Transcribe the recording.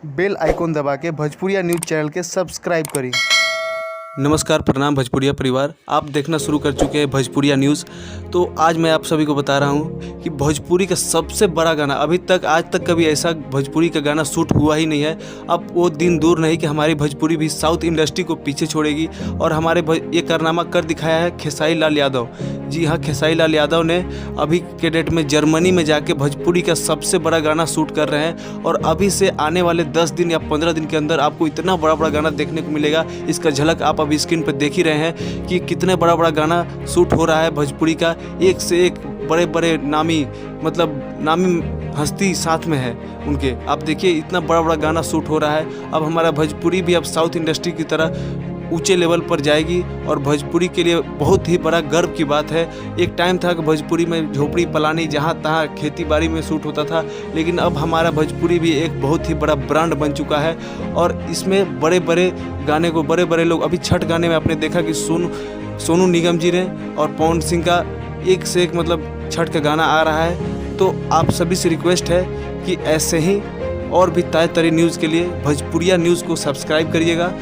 बेल icon दबा के भोजपुरिया न्यूज़ चैनल के सब्सक्राइब करी। नमस्कार, प्रणाम भोजपुरिया परिवार। आप देखना शुरू कर चुके हैं भोजपुरिया न्यूज़। तो आज मैं आप सभी को बता रहा हूं कि भोजपुरी का सबसे बड़ा गाना अभी तक आज तक कभी ऐसा भोजपुरी का गाना शूट हुआ ही नहीं है। अब वो दिन दूर नहीं कि हमारी भोजपुरी भी साउथ इंडस्ट्री को पीछे छोड़ेगी और हमारे ये कारनामा कर दिखाया है खेसारी लाल यादव। जी हाँ, खेसारी लाल यादव ने अभी के डेट में जर्मनी में जाके भोजपुरी का सबसे बड़ा गाना शूट कर रहे हैं और अभी से आने वाले 10 दिन या 15 दिन के अंदर आपको इतना बड़ा बड़ा गाना देखने को मिलेगा। इसका झलक आप अभी स्क्रीन पर देख ही रहे हैं कि कितने बड़ा बड़ा गाना शूट हो रहा है भोजपुरी का। एक से एक बड़े बड़े नामी हस्ती साथ में है उनके। आप देखिए इतना बड़ा बड़ा गाना शूट हो रहा है। अब हमारा भोजपुरी भी अब साउथ इंडस्ट्री की तरह ऊंचे लेवल पर जाएगी और भोजपुरी के लिए बहुत ही बड़ा गर्व की बात है। एक टाइम था कि भोजपुरी में झोपड़ी पलानी जहाँ तहाँ खेती बाड़ी में शूट होता था, लेकिन अब हमारा भोजपुरी भी एक बहुत ही बड़ा ब्रांड बन चुका है और इसमें बड़े बड़े गाने को बड़े बड़े लोग, अभी छठ गाने में आपने देखा कि सोनू निगम जी ने और पवन सिंह का एक से एक छठ का गाना आ रहा है। तो आप सभी से रिक्वेस्ट है कि ऐसे ही और भी ताज़ा तरीन न्यूज़ के लिए भोजपुरिया न्यूज़ को सब्सक्राइब करिएगा